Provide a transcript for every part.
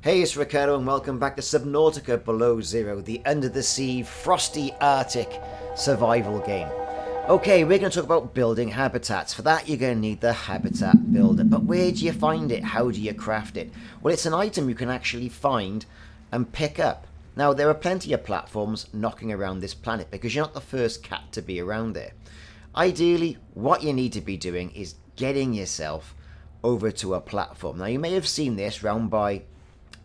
Hey, it's Ricardo and welcome back to Subnautica Below Zero, the under-the-sea, frosty Arctic survival game. Okay, we're going to talk about building habitats. For that, you're going to need the habitat builder. But where do you find it? How do you craft it? Well, it's an item you can actually find and pick up. Now, there are plenty of platforms knocking around this planet because you're not the first cat to be around there. Ideally, what you need to be doing is getting yourself over to a platform. Now, you may have seen this round by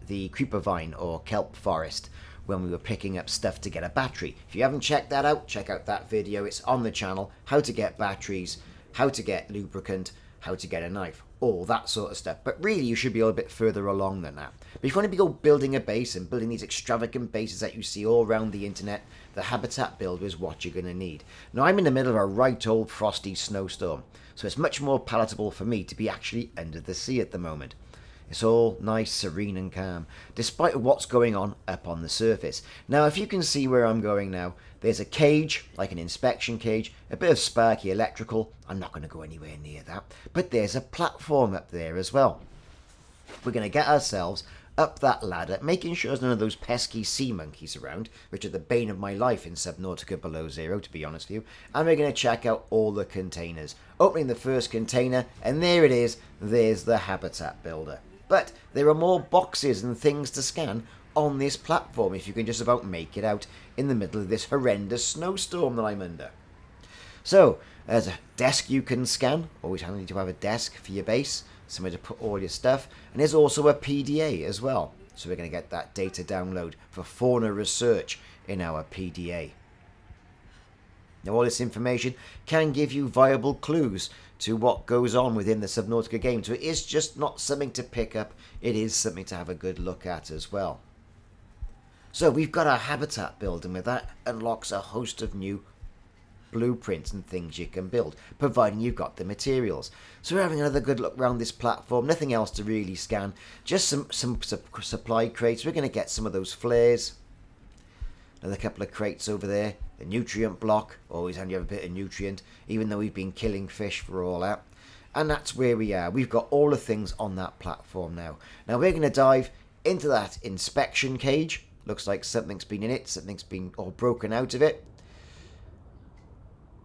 the creeper vine or kelp forest when we were picking up stuff to get a battery. If you haven't checked that out, check out that video. It's on the channel. How to get batteries, how to get lubricant, how to get a knife, all that sort of stuff. But really, you should be a little bit further along than that. But if you want to go building a base and building these extravagant bases that you see all around the internet, the habitat builder is what you're going to need. Now, I'm in the middle of a right old frosty snowstorm, so it's much more palatable for me to be actually under the sea at the moment. It's all nice, serene and calm, despite what's going on up on the surface. Now, if you can see where I'm going now, there's a cage, like an inspection cage, a bit of sparky electrical. I'm not going to go anywhere near that. But there's a platform up there as well. We're going to get ourselves up that ladder, making sure there's none of those pesky sea monkeys around, which are the bane of my life in Subnautica Below Zero, to be honest with you. And we're going to check out all the containers. Opening the first container, and there it is. There's the habitat builder. But there are more boxes and things to scan on this platform if you can just about make it out in the middle of this horrendous snowstorm that I'm under. So, there's a desk you can scan. Always handy to have a desk for your base, somewhere to put all your stuff. And there's also a PDA as well. So we're going to get that data download for fauna research in our PDA. Now, all this information can give you viable clues to what goes on within the Subnautica game. So it is just not something to pick up, it is something to have a good look at as well. So we've got our habitat build, and with that unlocks a host of new blueprints and things you can build, providing you've got the materials. So we're having another good look around this platform, nothing else to really scan, just some supply crates. We're going to get some of those flares. Another couple of crates over there. The nutrient block. Always handy to have a bit of nutrient, even though we've been killing fish for all that. And that's where we are. We've got all the things on that platform now. Now we're going to dive into that inspection cage. Looks like something's been in it. Something's been all broken out of it.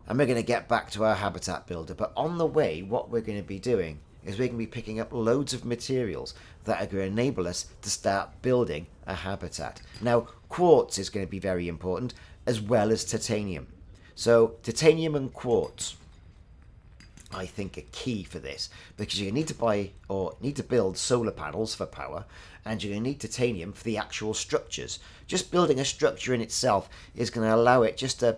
And we're going to get back to our habitat builder. But on the way, what we're going to be doing is we're going to be picking up loads of materials that are going to enable us to start building a habitat. Now, quartz is going to be very important, as well as titanium. So, titanium and quartz, I think, are key for this, because you need to buy or need to build solar panels for power, and you're going to need titanium for the actual structures. Just building a structure in itself is going to allow it just to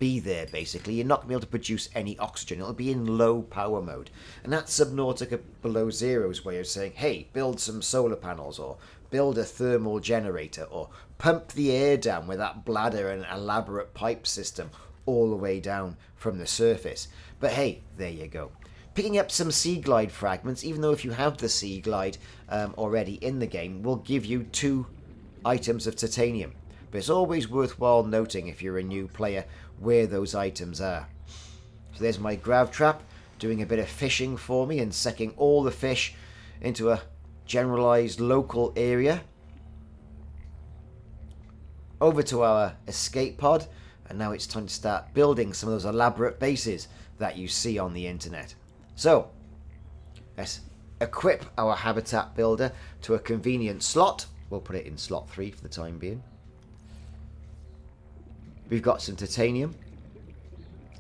be there, basically. You're not going to be able to produce any oxygen. It'll be in low power mode. And that's Subnautica Below Zero's way of saying, hey, build some solar panels, or build a thermal generator, or pump the air down with that bladder and elaborate pipe system all the way down from the surface. But hey, there you go. Picking up some sea glide fragments, even though if you have the sea glide already in the game, will give you 2 items of titanium. But it's always worthwhile noting, if you're a new player, where those items are. So there's my grav trap doing a bit of fishing for me and sucking all the fish into a generalized local area. Over to our escape pod, and now it's time to start building some of those elaborate bases that you see on the internet. So let's equip our habitat builder to a convenient slot. We'll put it in slot 3 for the time being. We've got some titanium.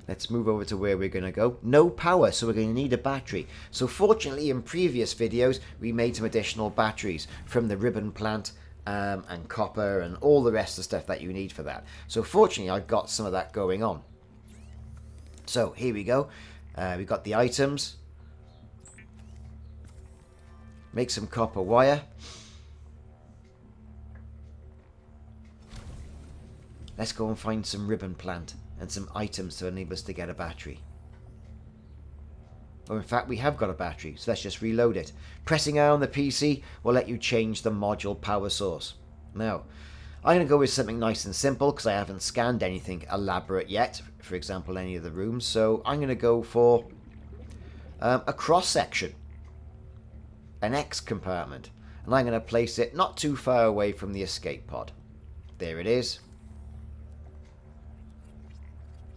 Let's move over to where we're going to go. No power, so we're going to need a battery. So fortunately, in previous videos, we made some additional batteries from the ribbon plant and copper and all the rest of the stuff that you need for that. So fortunately, I've got some of that going on. So here we go. We've got the items. Make some copper wire. Let's go and find some ribbon plant and some items to enable us to get a battery. Or in fact, we have got a battery, so let's just reload it. Pressing I on the PC will let you change the module power source. Now, I'm going to go with something nice and simple because I haven't scanned anything elaborate yet, for example, any of the rooms. So I'm going to go for a cross section, an X compartment. And I'm going to place it not too far away from the escape pod. There it is.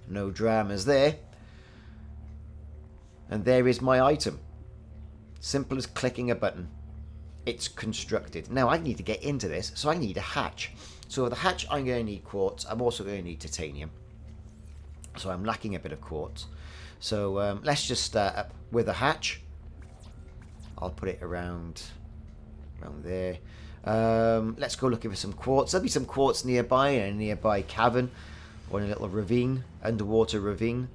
No dramas there. And there is my item. Simple as clicking a button. It's constructed. Now I need to get into this, so I need a hatch. So for the hatch I'm going to need quartz. I'm also going to need titanium. So I'm lacking a bit of quartz. So let's just start up with a hatch. I'll put it around there. Let's go looking for some quartz. There'll be some quartz nearby in a nearby cavern or in a little ravine, underwater ravine.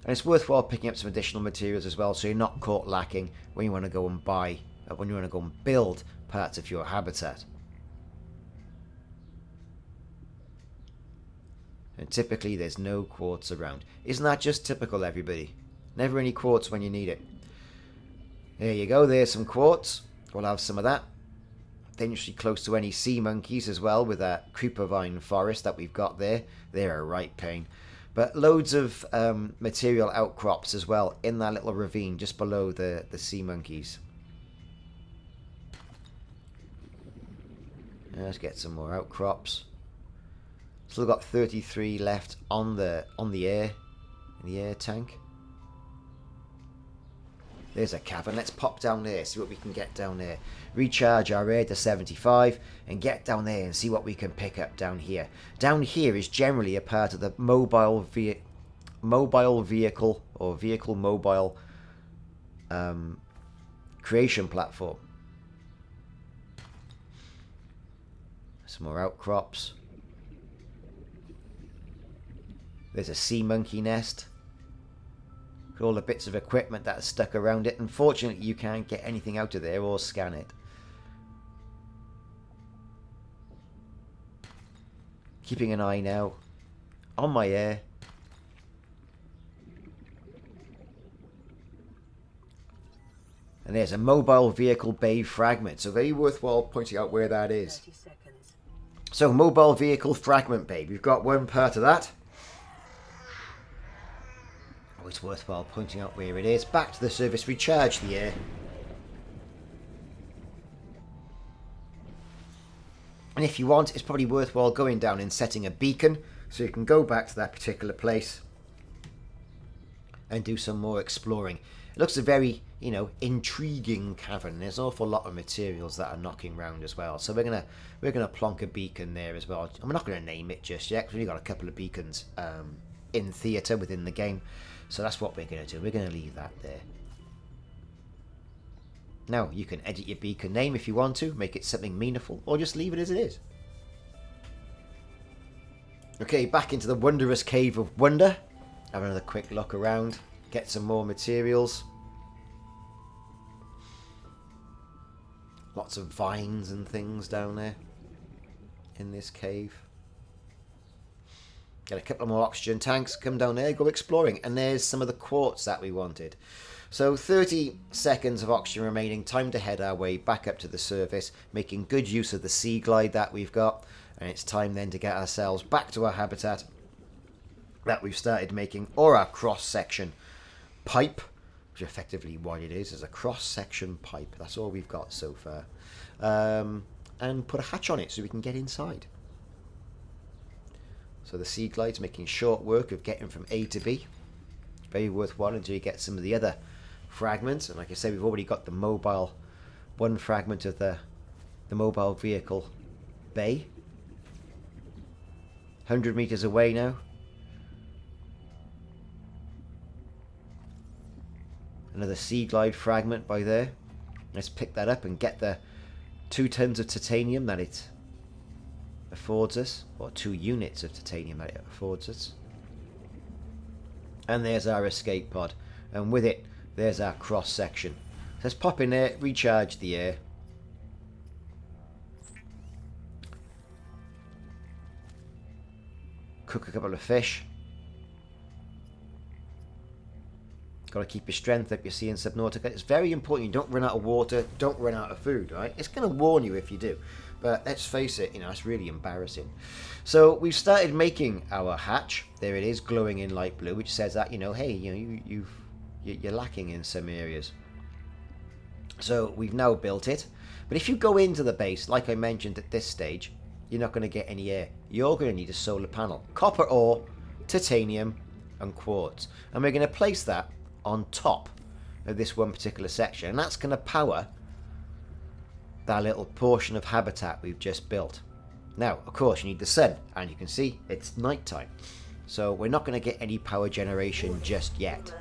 And it's worthwhile picking up some additional materials as well, so you're not caught lacking when you want to go and buy, when you want to go and build parts of your habitat. And typically there's no quartz around. Isn't that just typical, everybody? Never any quartz when you need it. There you go, there's some quartz. We'll have some of that. Dangerously close to any sea monkeys as well with that creeper vine forest that we've got there. They're a right pain. But loads of material outcrops as well in that little ravine just below the sea monkeys. Let's get some more outcrops. Still got 33 left on the air tank. There's a cavern. Let's pop down there, see what we can get down there. Recharge our air to 75 and get down there and see what we can pick up down here. Down here is generally a part of the mobile vehicle or vehicle mobile creation platform. Some more outcrops. There's a sea monkey nest. All the bits of equipment that are stuck around it. Unfortunately, you can't get anything out of there or scan it. Keeping an eye now on my air. And there's a mobile vehicle bay fragment. So very worthwhile pointing out where that is. So mobile vehicle fragment bay. We've got one part of that. It's worthwhile pointing out where it is. Back to the surface, recharge the air. And if you want, it's probably worthwhile going down and setting a beacon so you can go back to that particular place and do some more exploring. It looks a very, intriguing cavern. There's an awful lot of materials that are knocking around as well. So we're gonna plonk a beacon there as well. I'm not gonna name it just yet because we've got a couple of beacons in theatre within the game. So that's what we're going to do. We're going to leave that there. Now, you can edit your beacon name if you want to, make it something meaningful, or just leave it as it is. Okay, back into the wondrous cave of wonder. Have another quick look around, get some more materials. Lots of vines and things down there in this cave. Get a couple more oxygen tanks, come down there, go exploring. And there's some of the quartz that we wanted. So 30 seconds of oxygen remaining, time to head our way back up to the surface, making good use of the sea glide that we've got. And it's time then to get ourselves back to our habitat that we've started making, or our cross-section pipe, which effectively what it is a cross-section pipe. That's all we've got so far. And put a hatch on it so we can get inside. So the sea glide's making short work of getting from A to B. Very worthwhile until you get some of the other fragments. And like I say, we've already got the mobile, one fragment of the mobile vehicle bay. 100 meters away now. Another sea glide fragment by there. Let's pick that up and get the 2 tons of titanium that it affords us, or 2 units of titanium that it affords us. And there's our escape pod, and with it there's our cross section. So let's pop in there, recharge the air. Cook a couple of fish. Got to keep your strength up, you see, in Subnautica. It's very important you don't run out of water, don't run out of food, right? It's going to warn you if you do. But let's face it, it's really embarrassing. So we've started making our hatch. There it is, glowing in light blue, which says that, hey, you're lacking in some areas. So we've now built it. But if you go into the base, like I mentioned at this stage, you're not going to get any air. You're going to need a solar panel. Copper ore, titanium, and quartz. And we're going to place that on top of this one particular section. And that's going to power that little portion of habitat we've just built. Now, of course, you need the sun. And you can see it's nighttime. So we're not going to get any power generation just yet.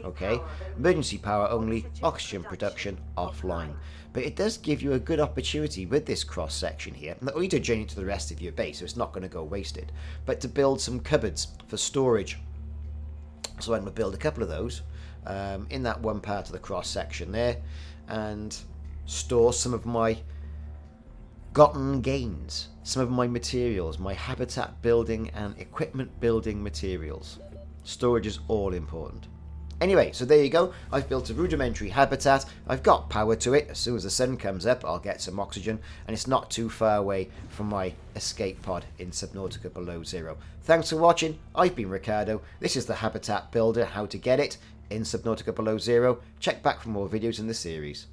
Okay, emergency power only, oxygen production offline. But it does give you a good opportunity with this cross section here, not only to journey to the rest of your base, so it's not going to go wasted, but to build some cupboards for storage. So I'm going to build a couple of those in that one part of the cross section there, and store some of my gotten gains, some of my materials, my habitat building and equipment building materials. Storage is all important. Anyway, so there you go. I've built a rudimentary habitat. I've got power to it. As soon as the sun comes up, I'll get some oxygen. And it's not too far away from my escape pod in Subnautica Below Zero. Thanks for watching. I've been Ricardo. This is the Habitat Builder, how to get it in Subnautica Below Zero. Check back for more videos in the series.